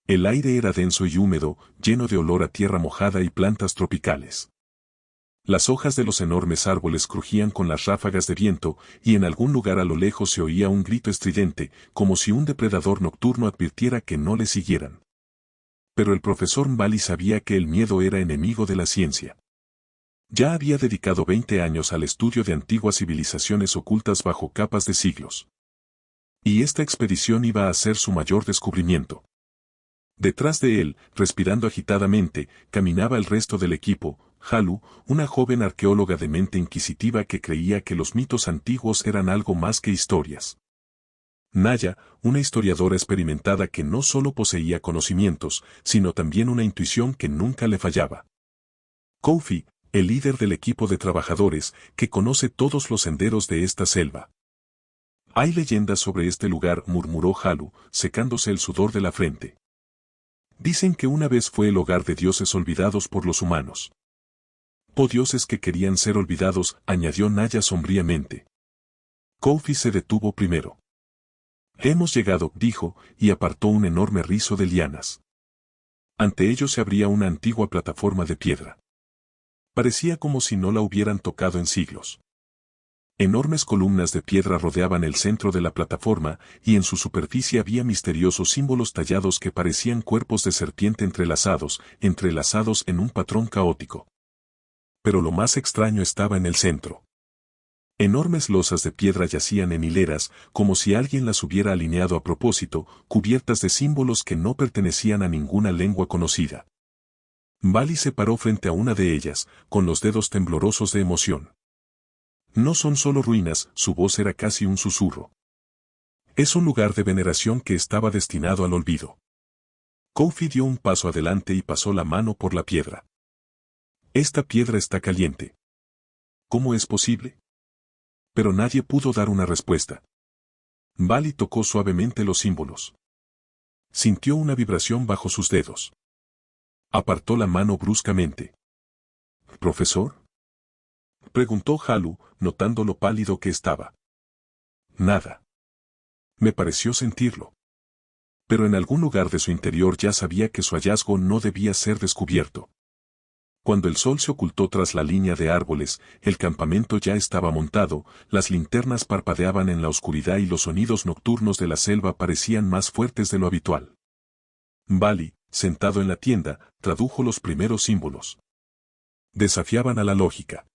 El aire era denso y húmedo, lleno de olor a tierra mojada y plantas tropicales. Las hojas de los enormes árboles crujían con las ráfagas de viento, y en algún lugar a lo lejos se oía un grito estridente, como si un depredador nocturno advirtiera que no le siguieran. Pero el profesor Mbali sabía que el miedo era enemigo de la ciencia. Ya había dedicado 20 años al estudio de antiguas civilizaciones ocultas bajo capas de siglos. Y esta expedición iba a ser su mayor descubrimiento. Detrás de él, respirando agitadamente, caminaba el resto del equipo: Halu, una joven arqueóloga de mente inquisitiva que creía que los mitos antiguos eran algo más que historias. Naya, una historiadora experimentada que no solo poseía conocimientos, sino también una intuición que nunca le fallaba. Kofi, el líder del equipo de trabajadores, que conoce todos los senderos de esta selva. Hay leyendas sobre este lugar, murmuró Halu, secándose el sudor de la frente. Dicen que una vez fue el hogar de dioses olvidados por los humanos. Oh dioses que querían ser olvidados, añadió Naya sombríamente. Kofi se detuvo primero. Hemos llegado, dijo, y apartó un enorme rizo de lianas. Ante ellos se abría una antigua plataforma de piedra. Parecía como si no la hubieran tocado en siglos. Enormes columnas de piedra rodeaban el centro de la plataforma, y en su superficie había misteriosos símbolos tallados que parecían cuerpos de serpiente entrelazados en un patrón caótico. Pero lo más extraño estaba en el centro. Enormes losas de piedra yacían en hileras, como si alguien las hubiera alineado a propósito, cubiertas de símbolos que no pertenecían a ninguna lengua conocida. Mbali se paró frente a una de ellas, con los dedos temblorosos de emoción. No son solo ruinas, su voz era casi un susurro. Es un lugar de veneración que estaba destinado al olvido. Kofi dio un paso adelante y pasó la mano por la piedra. Esta piedra está caliente. ¿Cómo es posible? Pero nadie pudo dar una respuesta. Mbali tocó suavemente los símbolos. Sintió una vibración bajo sus dedos. Apartó la mano bruscamente. ¿Profesor?, preguntó Halu, notando lo pálido que estaba. Nada. Me pareció sentirlo. Pero en algún lugar de su interior ya sabía que su hallazgo no debía ser descubierto. Cuando el sol se ocultó tras la línea de árboles, el campamento ya estaba montado, las linternas parpadeaban en la oscuridad y los sonidos nocturnos de la selva parecían más fuertes de lo habitual. Mbali, sentado en la tienda, tradujo los primeros símbolos. Desafiaban a la lógica.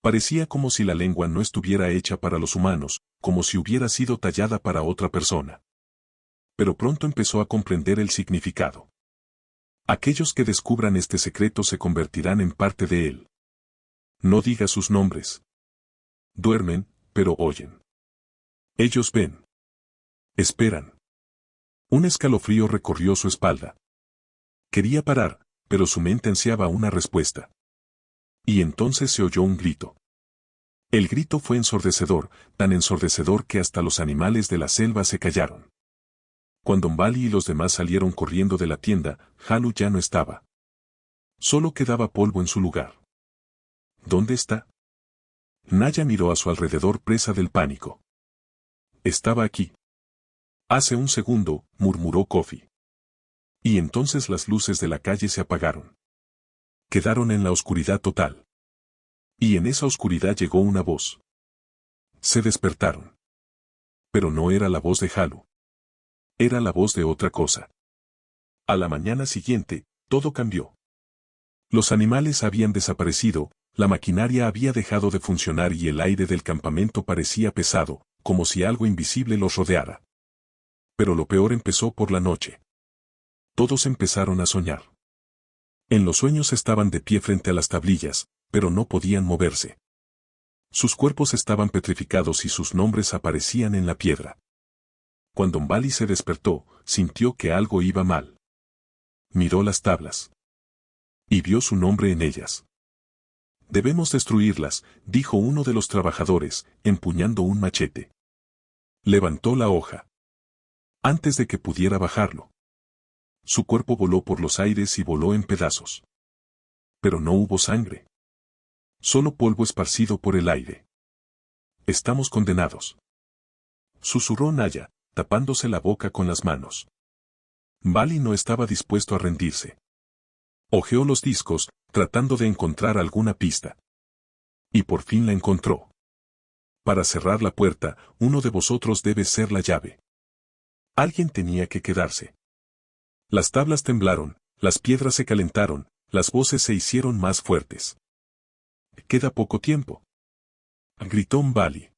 Parecía como si la lengua no estuviera hecha para los humanos, como si hubiera sido tallada para otra persona. Pero pronto empezó a comprender el significado. Aquellos que descubran este secreto se convertirán en parte de él. No diga sus nombres. Duermen, pero oyen. Ellos ven. Esperan. Un escalofrío recorrió su espalda. Quería parar, pero su mente ansiaba una respuesta. Y entonces se oyó un grito. El grito fue ensordecedor, tan ensordecedor que hasta los animales de la selva se callaron. Cuando Mbali y los demás salieron corriendo de la tienda, Halu ya no estaba. Solo quedaba polvo en su lugar. ¿Dónde está? Naya miró a su alrededor presa del pánico. Estaba aquí. Hace un segundo, murmuró Kofi. Y entonces las luces de la calle se apagaron. Quedaron en la oscuridad total. Y en esa oscuridad llegó una voz. Se despertaron. Pero no era la voz de Halu. Era la voz de otra cosa. A la mañana siguiente, todo cambió. Los animales habían desaparecido, la maquinaria había dejado de funcionar y el aire del campamento parecía pesado, como si algo invisible los rodeara. Pero lo peor empezó por la noche. Todos empezaron a soñar. En los sueños estaban de pie frente a las tablillas, pero no podían moverse. Sus cuerpos estaban petrificados y sus nombres aparecían en la piedra. Cuando Mbali se despertó, sintió que algo iba mal. Miró las tablas. Y vio su nombre en ellas. Debemos destruirlas, dijo uno de los trabajadores, empuñando un machete. Levantó la hoja. Antes de que pudiera bajarlo. Su cuerpo voló por los aires y voló en pedazos. Pero no hubo sangre. Solo polvo esparcido por el aire. Estamos condenados. Susurró Naya, tapándose la boca con las manos. Bali no estaba dispuesto a rendirse. Hojeó los discos, tratando de encontrar alguna pista. Y por fin la encontró. Para cerrar la puerta, uno de vosotros debe ser la llave. Alguien tenía que quedarse. Las tablas temblaron, las piedras se calentaron, las voces se hicieron más fuertes. «Queda poco tiempo», gritó Mbali.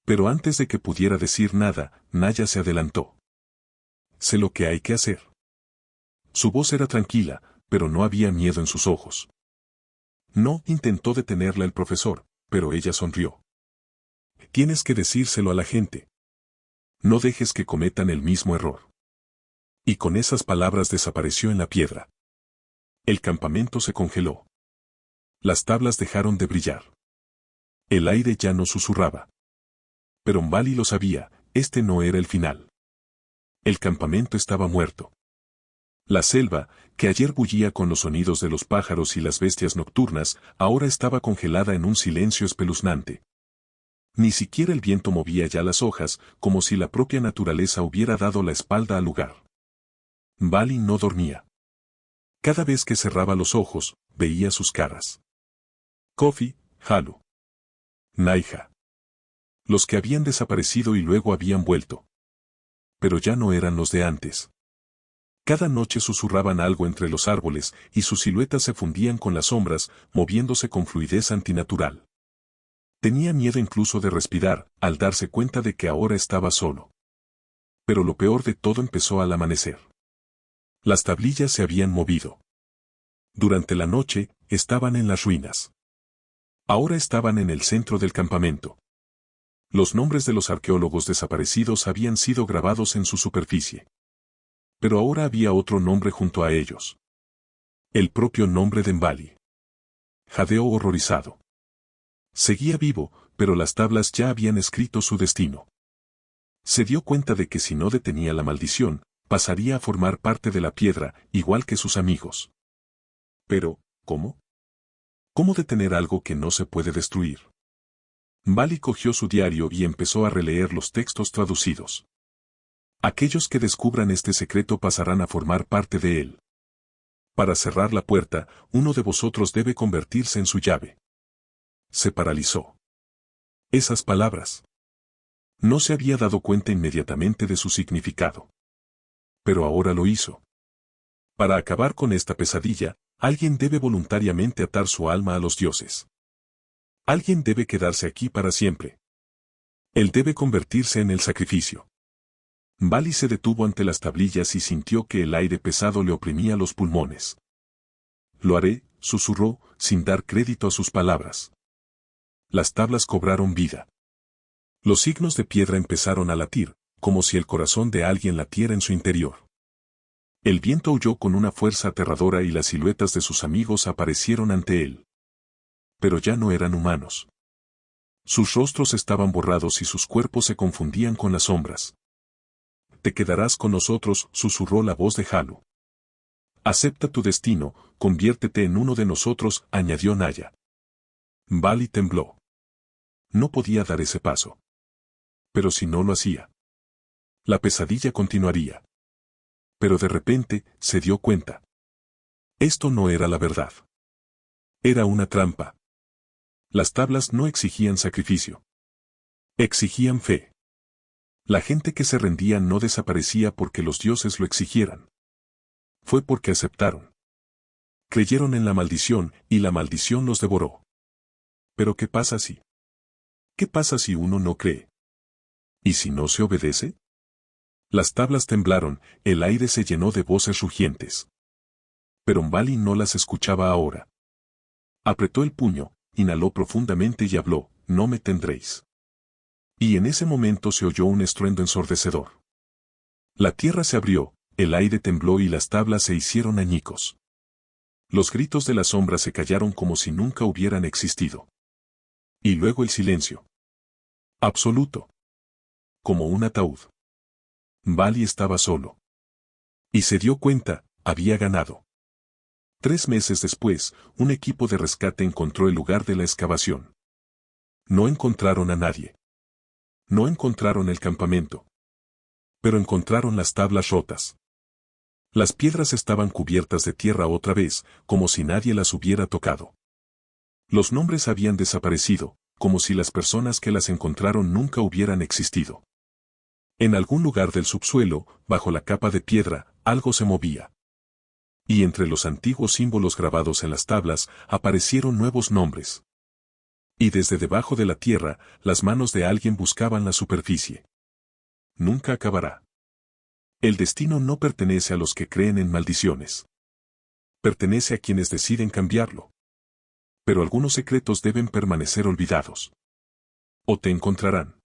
Pero antes de que pudiera decir nada, Naya se adelantó. «Sé lo que hay que hacer». Su voz era tranquila, pero no había miedo en sus ojos. No intentó detenerla el profesor, pero ella sonrió. «Tienes que decírselo a la gente. No dejes que cometan el mismo error». Y con esas palabras desapareció en la piedra. El campamento se congeló. Las tablas dejaron de brillar. El aire ya no susurraba. Pero Mbali lo sabía, este no era el final. El campamento estaba muerto. La selva, que ayer bullía con los sonidos de los pájaros y las bestias nocturnas, ahora estaba congelada en un silencio espeluznante. Ni siquiera el viento movía ya las hojas, como si la propia naturaleza hubiera dado la espalda al lugar. Mbali no dormía. Cada vez que cerraba los ojos, veía sus caras. Kofi, Halu, Naija. Los que habían desaparecido y luego habían vuelto. Pero ya no eran los de antes. Cada noche susurraban algo entre los árboles y sus siluetas se fundían con las sombras, moviéndose con fluidez antinatural. Tenía miedo incluso de respirar, al darse cuenta de que ahora estaba solo. Pero lo peor de todo empezó al amanecer. Las tablillas se habían movido. Durante la noche, estaban en las ruinas. Ahora estaban en el centro del campamento. Los nombres de los arqueólogos desaparecidos habían sido grabados en su superficie. Pero ahora había otro nombre junto a ellos. El propio nombre de Mbali. Jadeó horrorizado. Seguía vivo, pero las tablas ya habían escrito su destino. Se dio cuenta de que si no detenía la maldición, pasaría a formar parte de la piedra, igual que sus amigos. Pero, ¿cómo? ¿Cómo detener algo que no se puede destruir? Mbali cogió su diario y empezó a releer los textos traducidos. Aquellos que descubran este secreto pasarán a formar parte de él. Para cerrar la puerta, uno de vosotros debe convertirse en su llave. Se paralizó. Esas palabras. No se había dado cuenta inmediatamente de su significado. Pero ahora lo hizo. Para acabar con esta pesadilla, alguien debe voluntariamente atar su alma a los dioses. Alguien debe quedarse aquí para siempre. Él debe convertirse en el sacrificio. Mbali se detuvo ante las tablillas y sintió que el aire pesado le oprimía los pulmones. «Lo haré», susurró, sin dar crédito a sus palabras. Las tablas cobraron vida. Los signos de piedra empezaron a latir, como si el corazón de alguien latiera en su interior. El viento aulló con una fuerza aterradora y las siluetas de sus amigos aparecieron ante él. Pero ya no eran humanos. Sus rostros estaban borrados y sus cuerpos se confundían con las sombras. «Te quedarás con nosotros», susurró la voz de Halu. «Acepta tu destino, conviértete en uno de nosotros», añadió Naya. Mbali tembló. No podía dar ese paso. Pero si no lo hacía, la pesadilla continuaría. Pero de repente, se dio cuenta. Esto no era la verdad. Era una trampa. Las tablas no exigían sacrificio. Exigían fe. La gente que se rendía no desaparecía porque los dioses lo exigieran. Fue porque aceptaron. Creyeron en la maldición, y la maldición los devoró. Pero ¿qué pasa si? ¿Qué pasa si uno no cree? ¿Y si no se obedece? Las tablas temblaron, el aire se llenó de voces rugientes. Pero Mbali no las escuchaba ahora. Apretó el puño, inhaló profundamente y habló: «No me tendréis». Y en ese momento se oyó un estruendo ensordecedor. La tierra se abrió, el aire tembló y las tablas se hicieron añicos. Los gritos de la sombra se callaron como si nunca hubieran existido. Y luego el silencio. Absoluto. Como un ataúd. Mbali estaba solo. Y se dio cuenta, había ganado. 3 meses después, un equipo de rescate encontró el lugar de la excavación. No encontraron a nadie. No encontraron el campamento. Pero encontraron las tablas rotas. Las piedras estaban cubiertas de tierra otra vez, como si nadie las hubiera tocado. Los nombres habían desaparecido, como si las personas que las encontraron nunca hubieran existido. En algún lugar del subsuelo, bajo la capa de piedra, algo se movía. Y entre los antiguos símbolos grabados en las tablas, aparecieron nuevos nombres. Y desde debajo de la tierra, las manos de alguien buscaban la superficie. Nunca acabará. El destino no pertenece a los que creen en maldiciones. Pertenece a quienes deciden cambiarlo. Pero algunos secretos deben permanecer olvidados. O te encontrarán.